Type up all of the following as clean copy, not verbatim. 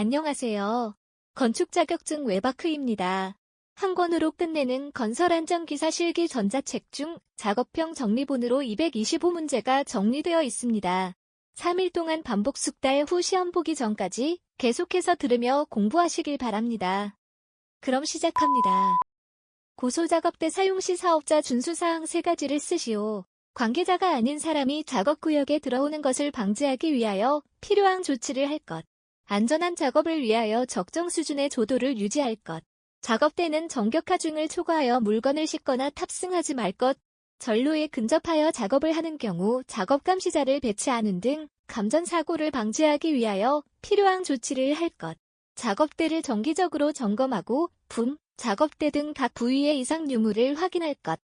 안녕하세요. 건축 자격증 외바크입니다. 한 권으로 끝내는 건설 안전기사 실기 전자책 중 작업형 정리본으로 225문제가 정리되어 있습니다. 3일 동안 반복 숙달 후 시험 보기 전까지 계속해서 들으며 공부하시길 바랍니다. 그럼 시작합니다. 고소작업대 사용 시 사업자 준수사항 3가지를 쓰시오. 관계자가 아닌 사람이 작업구역에 들어오는 것을 방지하기 위하여 필요한 조치를 할 것. 안전한 작업을 위하여 적정 수준의 조도를 유지할 것. 작업 때는 정격하중을 초과하여 물건을 싣거나 탑승하지 말 것. 전로에 근접하여 작업을 하는 경우 작업 감시자를 배치하는 등 감전사고를 방지하기 위하여 필요한 조치를 할 것. 작업대를 정기적으로 점검하고 작업대 등 각 부위의 이상 유무를 확인할 것.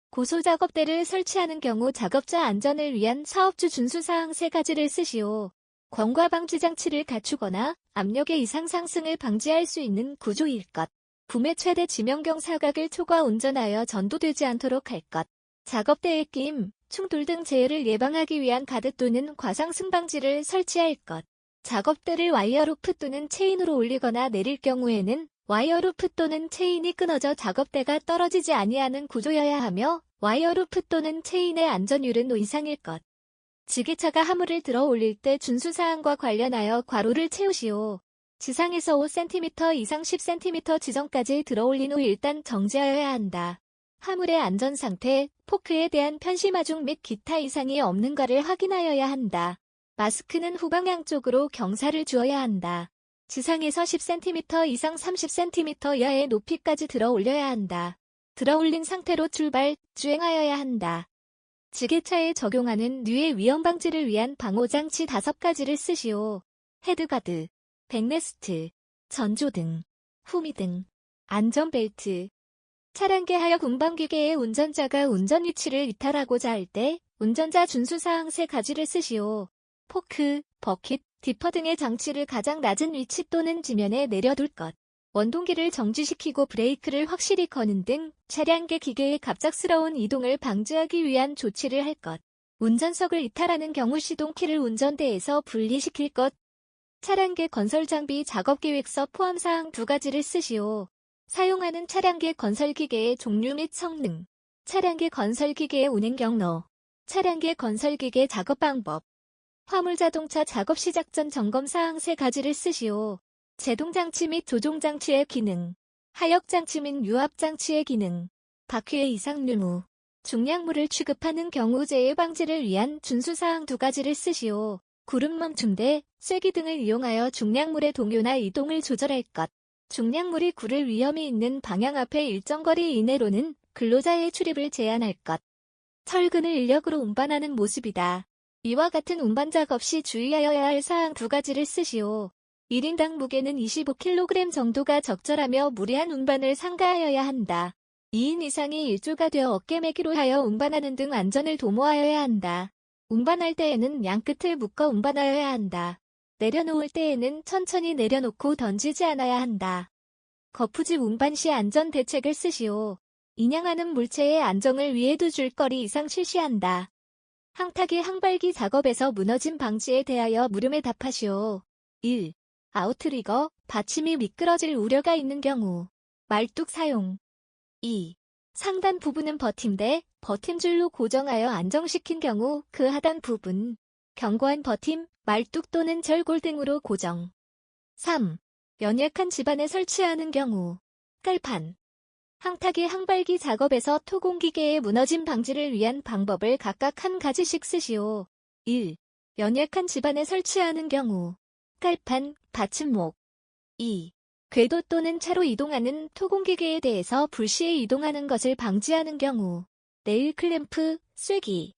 고소작업대를 설치하는 경우 작업자 안전을 위한 사업주 준수사항 3가지를 쓰시오. 광과 방지 장치를 갖추거나 압력의 이상 상승을 방지할 수 있는 구조일 것. 붐의 최대 지명경 사각을 초과 운전하여 전도되지 않도록 할 것. 작업대에 끼임, 충돌 등 재해를 예방하기 위한 가드 또는 과상승 방지를 설치할 것. 작업대를 와이어루프 또는 체인으로 올리거나 내릴 경우에는 와이어루프 또는 체인이 끊어져 작업대가 떨어지지 아니하는 구조여야 하며 와이어루프 또는 체인의 안전율은 이상일 것. 지게차가 화물을 들어 올릴 때 준수사항과 관련하여 괄호를 채우시오. 지상에서 5cm 이상 10cm 지점까지 들어 올린 후 일단 정지하여야 한다. 화물의 안전상태, 포크에 대한 편심하중 및 기타 이상이 없는가를 확인하여야 한다. 마스크는 후방향 쪽으로 경사를 주어야 한다. 지상에서 10cm 이상 30cm 이하의 높이까지 들어 올려야 한다. 들어 올린 상태로 출발, 주행하여야 한다. 지게차에 적용하는 뉘의 위험 방지를 위한 방호장치 5가지를 쓰시오. 헤드가드, 백레스트, 전조등, 후미등, 안전벨트. 차량계 하역 운반기계의 운전자가 운전 위치를 이탈하고자 할 때 운전자 준수사항 3가지를 쓰시오. 포크, 버킷, 디퍼 등의 장치를 가장 낮은 위치 또는 지면에 내려둘 것. 원동기를 정지시키고 브레이크를 확실히 거는 등 차량계 기계의 갑작스러운 이동을 방지하기 위한 조치를 할 것. 운전석을 이탈하는 경우 시동키를 운전대에서 분리시킬 것. 차량계 건설장비 작업계획서 포함사항 2가지를 쓰시오. 사용하는 차량계 건설기계의 종류 및 성능, 차량계 건설기계의 운행 경로, 차량계 건설기계 작업 방법, 화물자동차 작업 시작 전 점검사항 3가지를 쓰시오. 제동장치 및 조종장치의 기능, 하역장치 및 유압장치의 기능, 바퀴의 이상 유무, 중량물을 취급하는 경우 재해 방지를 위한 준수사항 2가지를 쓰시오. 구름 멈춤대, 쐐기 등을 이용하여 중량물의 동요나 이동을 조절할 것. 중량물이 구를 위험이 있는 방향 앞에 일정 거리 이내로는 근로자의 출입을 제한할 것. 철근을 인력으로 운반하는 모습이다. 이와 같은 운반 작업 시 주의하여야 할 사항 2가지를 쓰시오. 1인당 무게는 25kg 정도가 적절하며 무리한 운반을 삼가하여야 한다. 2인 이상이 일조가 되어 어깨매기로 하여 운반하는 등 안전을 도모하여야 한다. 운반할 때에는 양끝을 묶어 운반하여야 한다. 내려놓을 때에는 천천히 내려놓고 던지지 않아야 한다. 거푸집 운반 시 안전 대책을 쓰시오. 인양하는 물체의 안정을 위해 2줄거리 이상 실시한다. 항타기 항발기 작업에서 무너짐 방지에 대하여 물음에 답하시오. 1. 아웃트리거, 받침이 미끄러질 우려가 있는 경우. 말뚝 사용. 2. 상단 부분은 버팀대, 버팀줄로 고정하여 안정시킨 경우 그 하단 부분. 견고한 버팀, 말뚝 또는 절골 등으로 고정. 3. 연약한 집안에 설치하는 경우. 깔판. 항타기 항발기 작업에서 토공기계의 무너짐 방지를 위한 방법을 각각 한 가지씩 쓰시오. 1. 연약한 집안에 설치하는 경우. 깔판, 받침목. 2. 궤도 또는 차로 이동하는 토공기계에 대해서 불시에 이동하는 것을 방지하는 경우. 네일 클램프, 쐐기.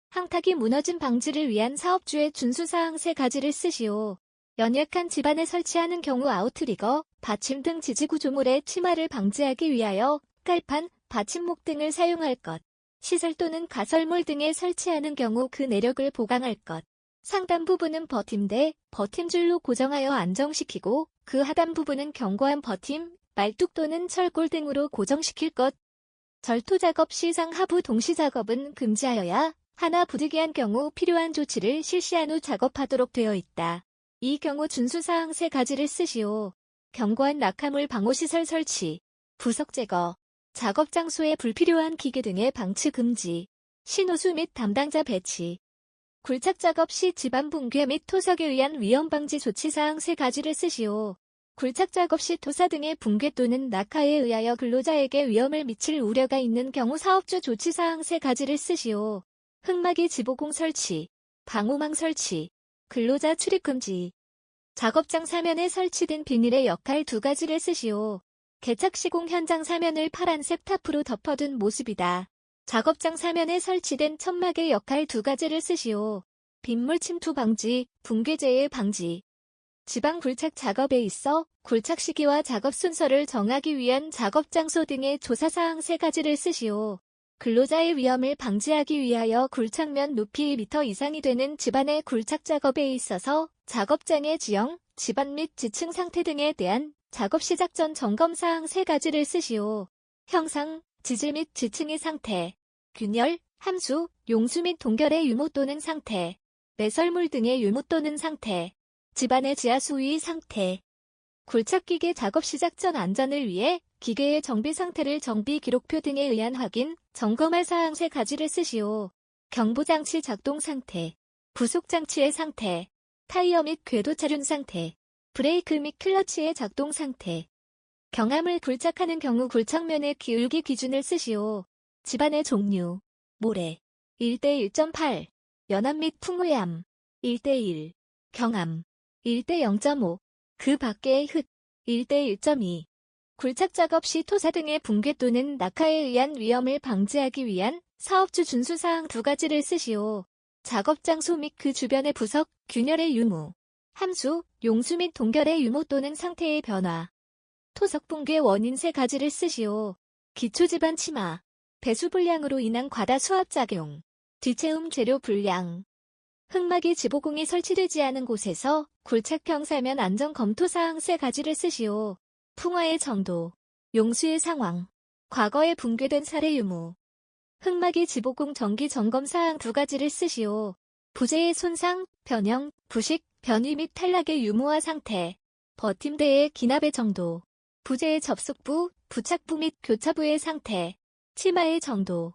항타기 무너짐 방지를 위한 사업주의 준수사항 3가지를 쓰시오. 연약한 집안에 설치하는 경우 아웃트리거, 받침 등 지지구조물의 침하를 방지하기 위하여 깔판, 받침목 등을 사용할 것. 시설 또는 가설물 등에 설치하는 경우 그 내력을 보강할 것. 상단 부분은 버팀대, 버팀줄로 고정하여 안정시키고 그 하단 부분은 견고한 버팀, 말뚝 또는 철골 등으로 고정시킬 것. 절토 작업 시 상하부 동시 작업은 금지하여야 하나 부득이한 경우 필요한 조치를 실시한 후 작업하도록 되어 있다. 이 경우 준수사항 세 가지를 쓰시오. 견고한 낙하물 방호시설 설치, 부석 제거, 작업 장소에 불필요한 기계 등의 방치 금지, 신호수 및 담당자 배치, 굴착 작업 시 지반 붕괴 및 토석에 의한 위험 방지 조치사항 세 가지를 쓰시오. 굴착 작업 시 토사 등의 붕괴 또는 낙하에 의하여 근로자에게 위험을 미칠 우려가 있는 경우 사업주 조치사항 세 가지를 쓰시오. 흙막이 지보공 설치, 방호망 설치, 근로자 출입 금지. 작업장 사면에 설치된 비닐의 역할 두 가지를 쓰시오. 개착 시공 현장 사면을 파란색 타프로 덮어둔 모습이다. 작업장 사면에 설치된 천막의 역할 두 가지를 쓰시오. 빗물 침투 방지, 붕괴재해 방지. 지방 굴착 작업에 있어 굴착 시기와 작업 순서를 정하기 위한 작업 장소 등의 조사사항 세 가지를 쓰시오. 근로자의 위험을 방지하기 위하여 굴착면 높이 1m 이상이 되는 집안의 굴착 작업에 있어서 작업장의 지형, 집안 및 지층 상태 등에 대한 작업 시작 전 점검사항 세 가지를 쓰시오. 형상, 지질 및 지층의 상태, 균열, 함수, 용수 및 동결의 유무 또는 상태, 매설물 등의 유무 또는 상태, 집안의 지하 수위 상태. 굴착기계 작업 시작 전 안전을 위해 기계의 정비 상태를 정비 기록표 등에 의한 확인, 점검할 사항 세 가지를 쓰시오. 경보장치 작동 상태, 부속장치의 상태, 타이어 및 궤도 차륜 상태, 브레이크 및 클러치의 작동 상태. 경함을 굴착하는 경우 굴착면의 기울기 기준을 쓰시오. 집안의 종류, 모래, 1:1.8, 연암 및 풍회암, 1:1, 경암, 1:0.5, 그 밖의 흙, 1:1.2. 굴착 작업 시 토사 등의 붕괴 또는 낙하에 의한 위험을 방지하기 위한 사업주 준수사항 두 가지를 쓰시오. 작업 장소 및 그 주변의 부석, 균열의 유무, 함수, 용수 및 동결의 유무 또는 상태의 변화. 토석 붕괴 원인 세 가지를 쓰시오. 기초지반 침하, 배수 불량으로 인한 과다 수압작용, 뒤채움 재료 불량. 흙막이 지보공이 설치되지 않은 곳에서 굴착형 사면 안전 검토 사항 세 가지를 쓰시오. 풍화의 정도, 용수의 상황, 과거에 붕괴된 사례 유무. 흙막이 지보공 정기 점검 사항 두 가지를 쓰시오. 부재의 손상, 변형, 부식, 변위 및 탈락의 유무와 상태, 버팀대의 기납의 정도, 부재의 접속부, 부착부 및 교차부의 상태, 치마의 정도.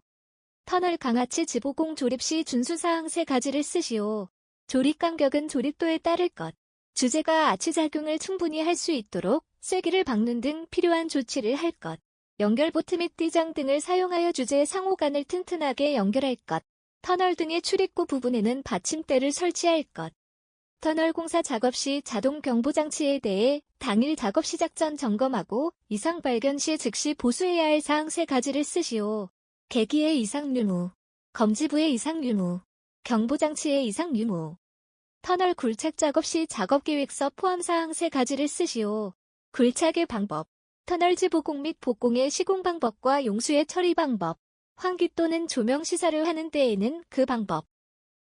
터널 강하치 지보공 조립 시 준수사항 세 가지를 쓰시오. 조립 간격은 조립도에 따를 것. 주재가 아치작용을 충분히 할 수 있도록 쐐기를 박는 등 필요한 조치를 할 것. 연결보트 및 띠장 등을 사용하여 주재 상호간을 튼튼하게 연결할 것. 터널 등의 출입구 부분에는 받침대를 설치할 것. 터널 공사 작업 시 자동 경보장치에 대해 당일 작업 시작 전 점검하고 이상 발견 시 즉시 보수해야 할 사항 세 가지를 쓰시오. 계기의 이상 유무, 검지부의 이상 유무, 경보장치의 이상 유무. 터널 굴착 작업 시 작업계획서 포함 사항 세 가지를 쓰시오. 굴착의 방법, 터널 지보공 및 복공의 시공 방법과 용수의 처리 방법, 환기 또는 조명 시설을 하는 때에는 그 방법.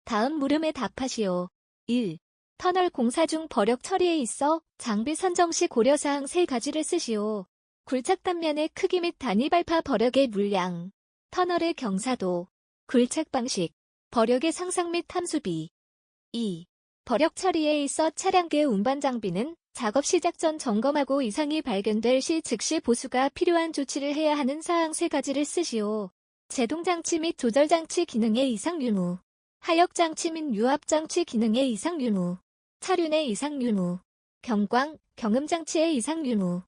다음 물음에 답하시오. 1. 터널 공사 중 버력 처리에 있어 장비 선정 시 고려사항 세 가지를 쓰시오. 굴착 단면의 크기 및 단위 발파 버력의 물량, 터널의 경사도, 굴착 방식, 버력의 상상 및 함수비. 2. 버력 처리에 있어 차량계 운반 장비는 작업 시작 전 점검하고 이상이 발견될 시 즉시 보수가 필요한 조치를 해야 하는 사항 세 가지를 쓰시오. 제동장치 및 조절장치 기능의 이상 유무, 하역장치 및 유압장치 기능의 이상 유무, 차륜의 이상 유무, 경광, 경음장치의 이상 유무.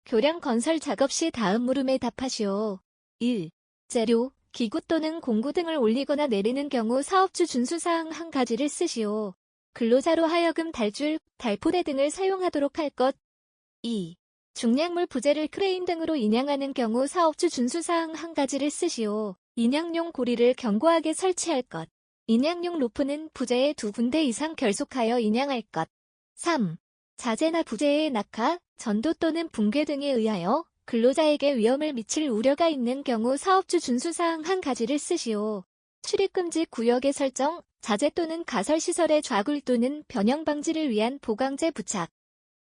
교량 건설 작업 시 다음 물음에 답하시오. 1. 재료, 기구 또는 공구 등을 올리거나 내리는 경우 사업주 준수사항 한 가지를 쓰시오. 근로자로 하여금 달줄, 달포대 등을 사용하도록 할 것. 2. 중량물 부재를 크레인 등으로 인양하는 경우 사업주 준수사항 한 가지를 쓰시오. 인양용 고리를 견고하게 설치할 것. 인양용 로프는 부재에 2군데 이상 결속하여 인양할 것. 3. 자재나 부재의 낙하, 전도 또는 붕괴 등에 의하여 근로자에게 위험을 미칠 우려가 있는 경우 사업주 준수사항 한 가지를 쓰시오. 출입금지 구역의 설정, 자재 또는 가설시설의 좌굴 또는 변형 방지를 위한 보강재 부착.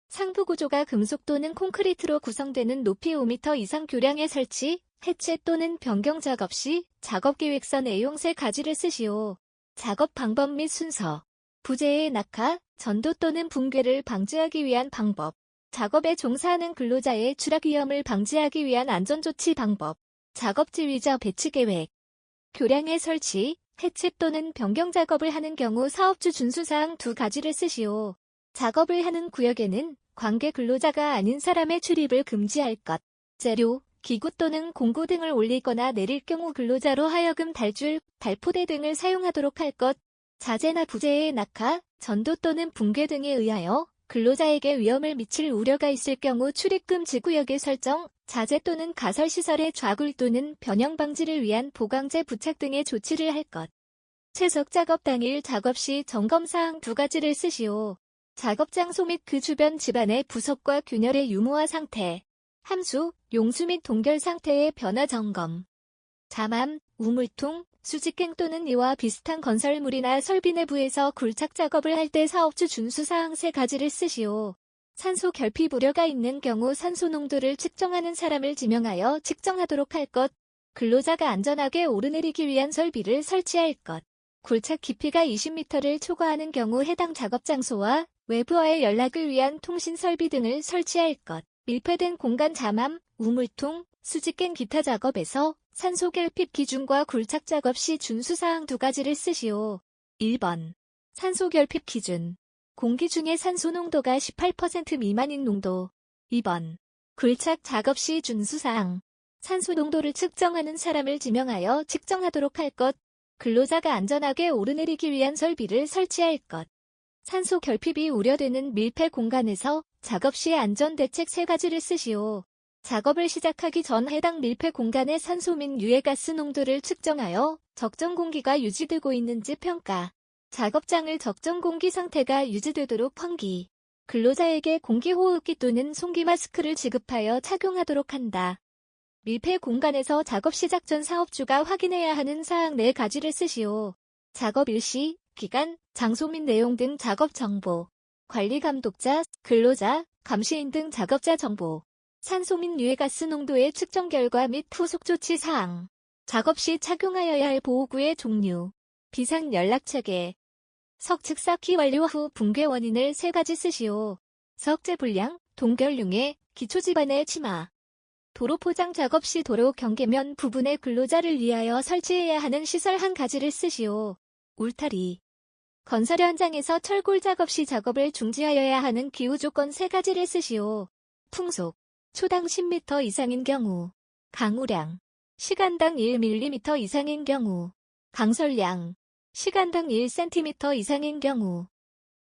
상부 구조가 금속 또는 콘크리트로 구성되는 높이 5m 이상 교량의 설치, 해체 또는 변경 작업 시 작업계획서 내용 세 가지를 쓰시오. 작업 방법 및 순서, 부재의 낙하, 전도 또는 붕괴를 방지하기 위한 방법. 작업에 종사하는 근로자의 추락 위험을 방지하기 위한 안전조치 방법. 작업 지휘자 배치 계획. 교량의 설치, 해체 또는 변경 작업을 하는 경우 사업주 준수사항 두 가지를 쓰시오. 작업을 하는 구역에는 관계 근로자가 아닌 사람의 출입을 금지할 것. 재료, 기구 또는 공구 등을 올리거나 내릴 경우 근로자로 하여금 달줄, 달포대 등을 사용하도록 할 것. 자재나 부재의 낙하, 전도 또는 붕괴 등에 의하여 근로자에게 위험을 미칠 우려가 있을 경우 출입 금지 구역의 설정, 자재 또는 가설시설의 좌굴 또는 변형 방지를 위한 보강제 부착 등의 조치를 할 것. 채석 작업 당일 작업 시 점검사항 두 가지를 쓰시오. 작업 장소 및 그 주변 집안의 부속과 균열의 유무화 상태, 함수, 용수 및 동결 상태의 변화 점검. 잠암, 우물통, 수직행 또는 이와 비슷한 건설물이나 설비 내부에서 굴착 작업을 할 때 사업주 준수사항 세 가지를 쓰시오. 산소 결핍 우려가 있는 경우 산소 농도를 측정하는 사람을 지명하여 측정하도록 할 것. 근로자가 안전하게 오르내리기 위한 설비를 설치할 것. 굴착 깊이가 20m를 초과하는 경우 해당 작업 장소와 외부와의 연락을 위한 통신 설비 등을 설치할 것. 밀폐된 공간 잠암, 우물통, 수직행 기타 작업에서 산소 결핍 기준과 굴착 작업 시 준수사항 두 가지를 쓰시오. 1번. 산소 결핍 기준. 공기 중의 산소 농도가 18% 미만인 농도. 2번. 굴착 작업 시 준수사항. 산소 농도를 측정하는 사람을 지명하여 측정하도록 할 것. 근로자가 안전하게 오르내리기 위한 설비를 설치할 것. 산소 결핍이 우려되는 밀폐 공간에서 작업 시 안전대책 세 가지를 쓰시오. 작업을 시작하기 전 해당 밀폐 공간의 산소 및 유해가스 농도를 측정하여 적정 공기가 유지되고 있는지 평가. 작업장을 적정 공기 상태가 유지되도록 환기. 근로자에게 공기호흡기 또는 송기 마스크를 지급하여 착용하도록 한다. 밀폐 공간에서 작업 시작 전 사업주가 확인해야 하는 사항 네 가지를 쓰시오. 작업 일시, 기간, 장소 및 내용 등 작업 정보. 관리 감독자, 근로자, 감시인 등 작업자 정보. 산소 및 유해가스 농도의 측정 결과 및 후속 조치 사항. 작업 시 착용하여야 할 보호구의 종류. 비상 연락체계. 석측 쌓기 완료 후 붕괴 원인을 세 가지 쓰시오. 석재 불량, 동결융해, 기초지반의 침하. 도로 포장 작업 시 도로 경계면 부분의 근로자를 위하여 설치해야 하는 시설 한 가지를 쓰시오. 울타리. 건설 현장에서 철골 작업 시 작업을 중지하여야 하는 기후 조건 세 가지를 쓰시오. 풍속. 초당 10m 이상인 경우. 강우량. 시간당 1mm 이상인 경우. 강설량. 시간당 1cm 이상인 경우.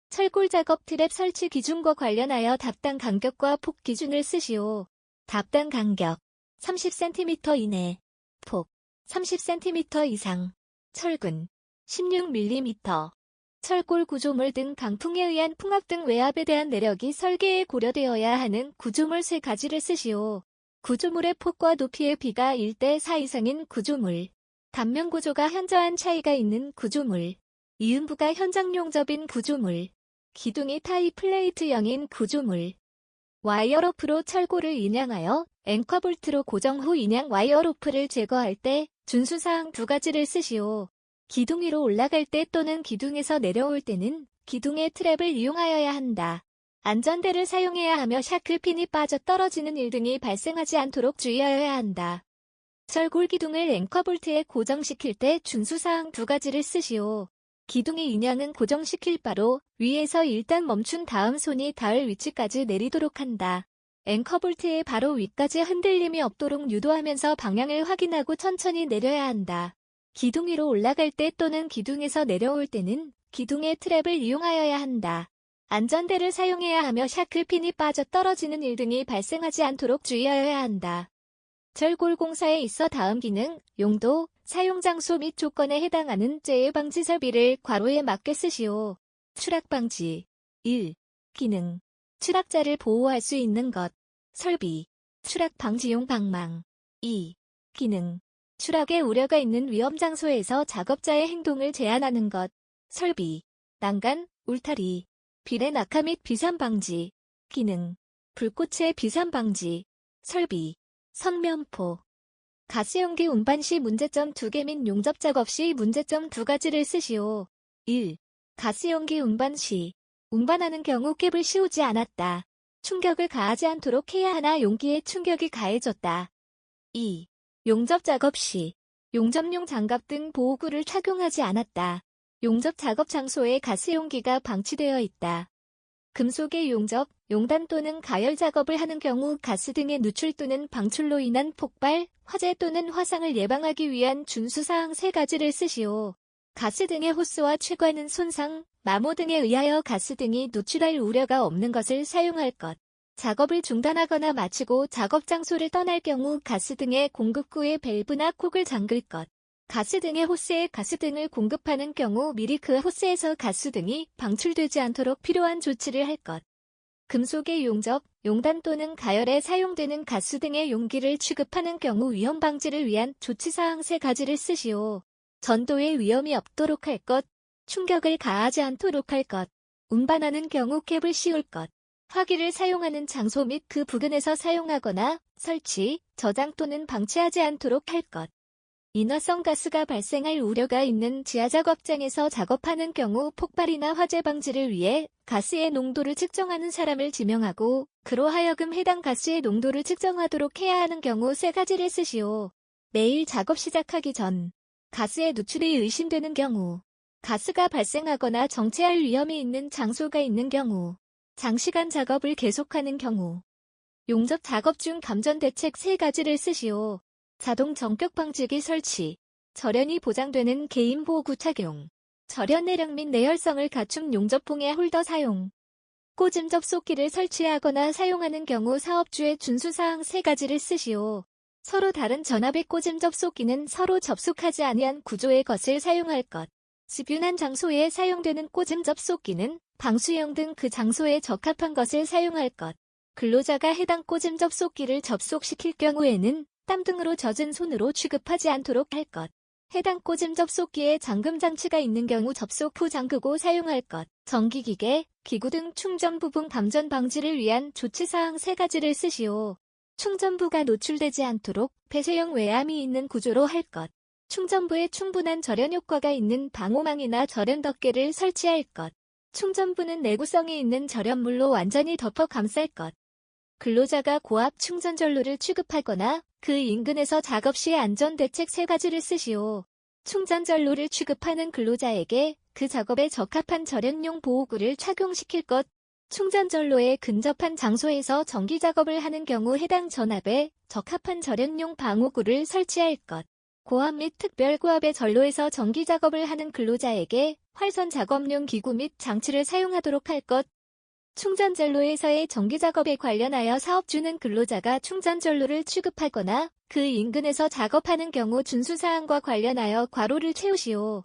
철골 작업 트랩 설치 기준과 관련하여 답당 간격과 폭 기준을 쓰시오. 답당 간격 30cm 이내. 폭 30cm 이상. 철근 16mm. 철골 구조물 등 강풍에 의한 풍압 등 외압에 대한 내력이 설계에 고려되어야 하는 구조물 세 가지를 쓰시오. 구조물의 폭과 높이의 비가 1대4 이상인 구조물. 단면 구조가 현저한 차이가 있는 구조물. 이음부가 현장 용접인 구조물. 기둥이 타이 플레이트형인 구조물. 와이어로프로 철골을 인양하여 앵커볼트로 고정 후 인양 와이어로프를 제거할 때 준수사항 두 가지를 쓰시오. 기둥 위로 올라갈 때 또는 기둥에서 내려올 때는 기둥의 트랩을 이용하여야 한다. 안전대를 사용해야 하며 샤클핀이 빠져 떨어지는 일 등이 발생하지 않도록 주의하여야 한다. 철골 기둥을 앵커볼트에 고정시킬 때 준수사항 두 가지를 쓰시오. 기둥의 인양은 고정시킬 바로 위에서 일단 멈춘 다음 손이 닿을 위치까지 내리도록 한다. 앵커볼트의 바로 위까지 흔들림이 없도록 유도하면서 방향을 확인하고 천천히 내려야 한다. 기둥 위로 올라갈 때 또는 기둥에서 내려올 때는 기둥의 트랩을 이용하여야 한다. 안전대를 사용해야 하며 샤클핀이 빠져 떨어지는 일 등이 발생하지 않도록 주의하여야 한다. 철골 공사에 있어 다음 기능, 용도, 사용 장소 및 조건에 해당하는 재해 방지 설비를 괄호에 맞게 쓰시오. 추락 방지. 1. 기능. 추락자를 보호할 수 있는 것. 설비. 추락 방지용 방망. 2. 기능. 추락의 우려가 있는 위험 장소에서 작업자의 행동을 제한하는 것. 설비. 난간, 울타리. 비례 낙하 및 비산 방지. 기능. 불꽃의 비산 방지. 설비. 선면포. 가스연기 운반 시 문제점 2개 및 용접 작업 시 문제점 2가지를 쓰시오. 1. 가스연기 운반 시. 운반하는 경우 캡을 씌우지 않았다. 충격을 가하지 않도록 해야 하나 용기에 충격이 가해졌다. 2. 용접 작업 시 용접용 장갑 등 보호구를 착용하지 않았다. 용접 작업 장소에 가스 용기가 방치되어 있다. 금속의 용접, 용단 또는 가열 작업을 하는 경우 가스 등의 누출 또는 방출로 인한 폭발, 화재 또는 화상을 예방하기 위한 준수사항 3가지를 쓰시오. 가스 등의 호스와 최과는 손상, 마모 등에 의하여 가스 등이 누출할 우려가 없는 것을 사용할 것. 작업을 중단하거나 마치고 작업 장소를 떠날 경우 가스 등의 공급구의 밸브나 콕을 잠글 것. 가스 등의 호스에 가스 등을 공급하는 경우 미리 그 호스에서 가스 등이 방출되지 않도록 필요한 조치를 할 것. 금속의 용접, 용단 또는 가열에 사용되는 가스 등의 용기를 취급하는 경우 위험 방지를 위한 조치사항 3가지를 쓰시오. 전도에 위험이 없도록 할 것, 충격을 가하지 않도록 할 것, 운반하는 경우 캡을 씌울 것, 화기를 사용하는 장소 및 그 부근에서 사용하거나 설치, 저장 또는 방치하지 않도록 할 것. 인화성 가스가 발생할 우려가 있는 지하작업장에서 작업하는 경우 폭발이나 화재 방지를 위해 가스의 농도를 측정하는 사람을 지명하고 그로 하여금 해당 가스의 농도를 측정하도록 해야 하는 경우 3가지를 쓰시오. 매일 작업 시작하기 전 가스의 누출이 의심되는 경우, 가스가 발생하거나 정체할 위험이 있는 장소가 있는 경우, 장시간 작업을 계속하는 경우, 용접 작업 중 감전 대책 3가지를 쓰시오. 자동 전격 방지기 설치, 절연이 보장되는 개인 보호구 착용, 절연 내력 및 내열성을 갖춘 용접봉의 홀더 사용, 꽂음 접속기를 설치하거나 사용하는 경우 사업주의 준수사항 3가지를 쓰시오. 서로 다른 전압의 꽂음 접속기는 서로 접속하지 아니한 구조의 것을 사용할 것. 집윤한 장소에 사용되는 꽂음 접속기는 방수형 등 그 장소에 적합한 것을 사용할 것. 근로자가 해당 꽂음 접속기를 접속시킬 경우에는 땀 등으로 젖은 손으로 취급하지 않도록 할 것. 해당 꽂음 접속기에 잠금 장치가 있는 경우 접속 후 잠그고 사용할 것. 전기기계, 기구 등 충전 부분 감전 방지를 위한 조치사항 3가지를 쓰시오. 충전부가 노출되지 않도록 폐쇄형 외암이 있는 구조로 할 것. 충전부에 충분한 절연 효과가 있는 방호망이나 절연 덮개를 설치할 것. 충전부는 내구성이 있는 절연물로 완전히 덮어 감쌀 것. 근로자가 고압 충전전로를 취급하거나 그 인근에서 작업 시 안전대책 3가지를 쓰시오. 충전전로를 취급하는 근로자에게 그 작업에 적합한 절연용 보호구를 착용시킬 것. 충전전로에 근접한 장소에서 전기작업을 하는 경우 해당 전압에 적합한 절연용 방호구를 설치할 것. 고압 및 특별고압의 전로에서 전기작업을 하는 근로자에게 활선 작업용 기구 및 장치를 사용하도록 할 것. 충전전로에서의 전기작업에 관련하여 사업주는 근로자가 충전전로를 취급하거나 그 인근에서 작업하는 경우 준수사항과 관련하여 괄호를 채우시오.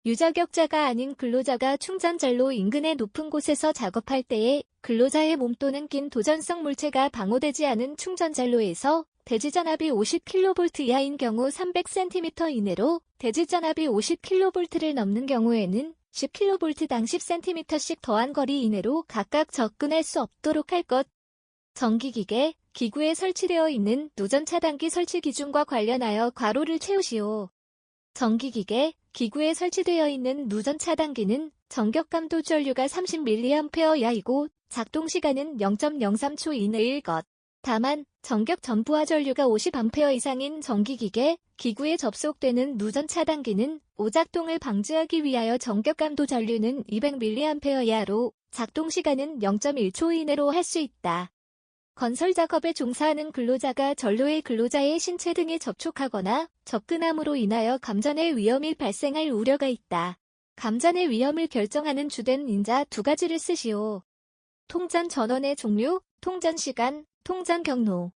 유자격자가 아닌 근로자가 충전전로 인근의 높은 곳에서 작업할 때에 근로자의 몸 또는 낀 도전성 물체가 방호되지 않은 충전전로에서 대지전압이 50kV 이하인 경우 300cm 이내로 대지전압이 50kV를 넘는 경우에는 10kV당 10cm씩 더한 거리 이내로 각각 접근할 수 없도록 할 것. 전기기계, 기구에 설치되어 있는 누전 차단기 설치 기준과 관련하여 괄호를 채우시오. 전기기계, 기구에 설치되어 있는 누전 차단기는 전격감도 전류가 30mA 이하이고 작동시간은 0.03초 이내일 것. 다만 전격 전부하 전류가 50A 이상인 전기기계, 기구에 접속되는 누전 차단기는 오작동을 방지하기 위하여 전격감도 전류는 200mA 이하로 작동시간은 0.1초 이내로 할 수 있다. 건설 작업에 종사하는 근로자가 전로의 근로자의 신체 등에 접촉하거나 접근함으로 인하여 감전의 위험이 발생할 우려가 있다. 감전의 위험을 결정하는 주된 인자 2가지를 쓰시오. 통전 전원의 종류, 통전 시간, 통전 경로.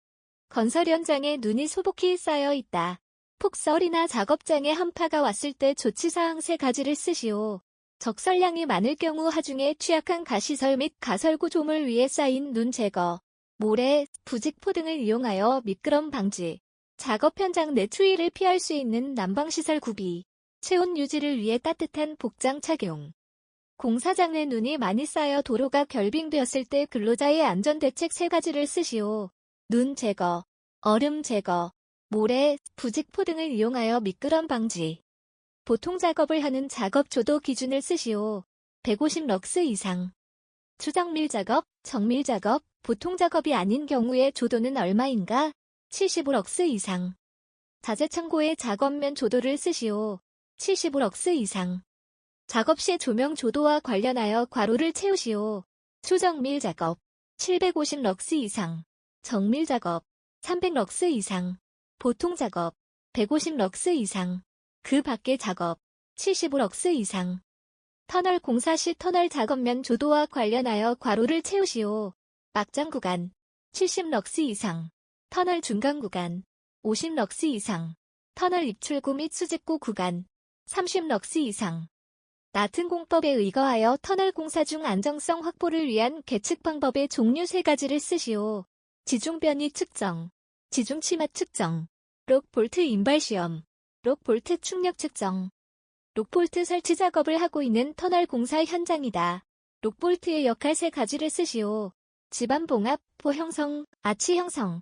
건설 현장에 눈이 소복히 쌓여 있다. 폭설이나 작업장에 한파가 왔을 때 조치사항 3가지를 쓰시오. 적설량이 많을 경우 하중에 취약한 가시설 및 가설구조물 위에 쌓인 눈 제거. 모래, 부직포 등을 이용하여 미끄럼 방지, 작업 현장 내 추위를 피할 수 있는 난방시설 구비, 체온 유지를 위해 따뜻한 복장 착용. 공사장에 눈이 많이 쌓여 도로가 결빙되었을 때 근로자의 안전대책 3가지를 쓰시오. 눈 제거, 얼음 제거, 모래, 부직포 등을 이용하여 미끄럼 방지. 보통 작업을 하는 작업 조도 기준을 쓰시오. 150럭스 이상. 추정밀 작업, 정밀 작업, 보통 작업이 아닌 경우에 조도는 얼마인가? 75럭스 이상. 자재 참고에 작업면 조도를 쓰시오. 75럭스 이상. 작업 시 조명 조도와 관련하여 괄호를 채우시오. 추정밀 작업 750럭스 이상. 정밀 작업 300럭스 이상. 보통 작업 150럭스 이상. 그 밖의 작업 75럭스 이상. 터널 공사 시 터널 작업면 조도와 관련하여 괄호를 채우시오. 막장 구간 70럭스 이상. 터널 중간 구간 50럭스 이상. 터널 입출구 및 수직구 구간 30럭스 이상. 같은 공법에 의거하여 터널 공사 중 안정성 확보를 위한 계측 방법의 종류 3가지를 쓰시오. 지중 변이 측정, 지중 치마 측정, 록 볼트 인발 시험, 록 볼트 충력 측정. 록 볼트 설치 작업을 하고 있는 터널 공사 현장이다. 록 볼트의 역할 3가지를 쓰시오. 지반 봉합, 포 형성, 아치 형성.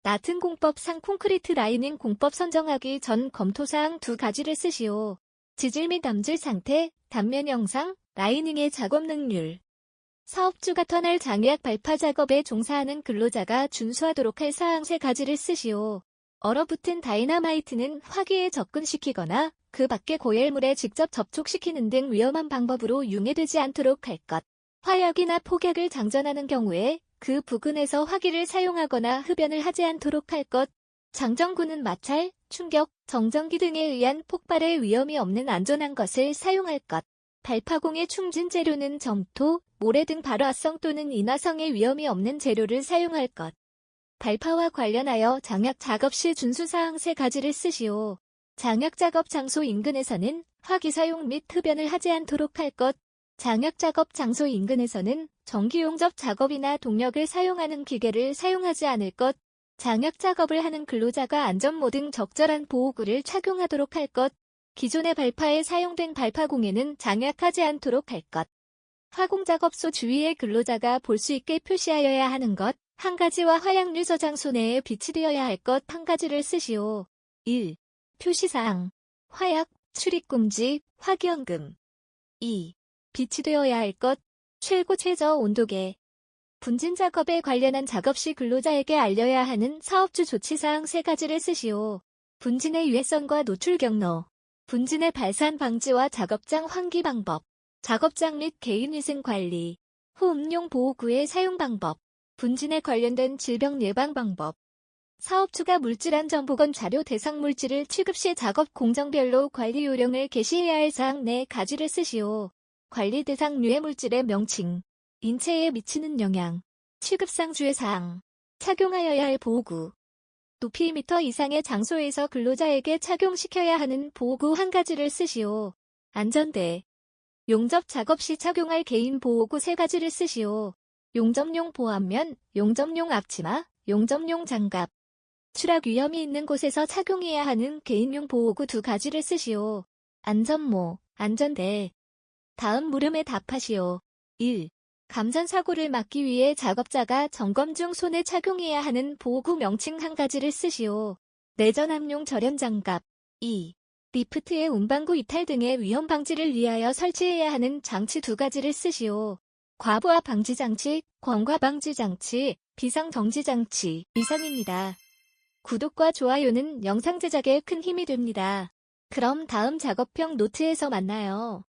같은 공법상 콘크리트 라이닝 공법 선정하기 전 검토사항 2가지를 쓰시오. 지질 및 암질 상태, 단면 영상, 라이닝의 작업 능률. 사업주가 터널 장약 발파 작업에 종사하는 근로자가 준수하도록 할 사항 3가지를 쓰시오. 얼어붙은 다이너마이트는 화기에 접근시키거나 그 밖의 고열물에 직접 접촉시키는 등 위험한 방법으로 융해되지 않도록 할 것. 화약이나 폭약을 장전하는 경우에 그 부근에서 화기를 사용하거나 흡연을 하지 않도록 할 것. 장전구는 마찰, 충격, 정전기 등에 의한 폭발의 위험이 없는 안전한 것을 사용할 것. 발파공의 충진 재료는 점토, 모래 등 발화성 또는 인화성의 위험이 없는 재료를 사용할 것. 발파와 관련하여 장약 작업 시 준수사항 3가지를 쓰시오. 장약 작업 장소 인근에서는 화기 사용 및 흡연을 하지 않도록 할 것. 장약 작업 장소 인근에서는 전기 용접 작업이나 동력을 사용하는 기계를 사용하지 않을 것. 장약 작업을 하는 근로자가 안전모 등 적절한 보호구를 착용하도록 할 것. 기존의 발파에 사용된 발파공에는 장약하지 않도록 할 것. 화공작업소 주위에 근로자가 볼 수 있게 표시하여야 하는 것. 한 가지와 화약류 저장소 내에 비치되어야 할 것 1가지를 쓰시오. 1. 표시사항. 화약, 출입금지, 화기연금. 2. 비치되어야 할 것. 최고 최저 온도계. 분진 작업에 관련한 작업 시 근로자에게 알려야 하는 사업주 조치사항 3가지를 쓰시오. 분진의 유해성과 노출 경로. 분진의 발산 방지와 작업장 환기 방법. 작업장 및 개인위생 관리. 호흡용 보호구의 사용 방법. 분진에 관련된 질병 예방 방법. 사업주가 물질안전보건 자료 대상 물질을 취급 시 작업 공정별로 관리 요령을 게시해야 할 사항 4가지를 쓰시오. 관리 대상 유해 물질의 명칭. 인체에 미치는 영향. 취급상 주의사항. 착용하여야 할 보호구. 높이 2m 이상의 장소에서 근로자에게 착용시켜야 하는 보호구 1가지를 쓰시오. 안전대. 용접 작업 시 착용할 개인 보호구 3가지를 쓰시오. 용접용 보안면, 용접용 앞치마, 용접용 장갑. 추락 위험이 있는 곳에서 착용해야 하는 개인용 보호구 2가지를 쓰시오. 안전모, 안전대. 다음 물음에 답하시오. 1. 감전사고를 막기 위해 작업자가 점검 중 손에 착용해야 하는 보호구 명칭 1가지를 쓰시오. 내전압용 절연장갑. 2. 리프트의 운반구 이탈 등의 위험 방지를 위하여 설치해야 하는 장치 2가지를 쓰시오. 과부하 방지 장치, 권과 방지 장치, 비상 정지 장치. 이상입니다. 구독과 좋아요는 영상 제작에 큰 힘이 됩니다. 그럼 다음 작업형 노트에서 만나요.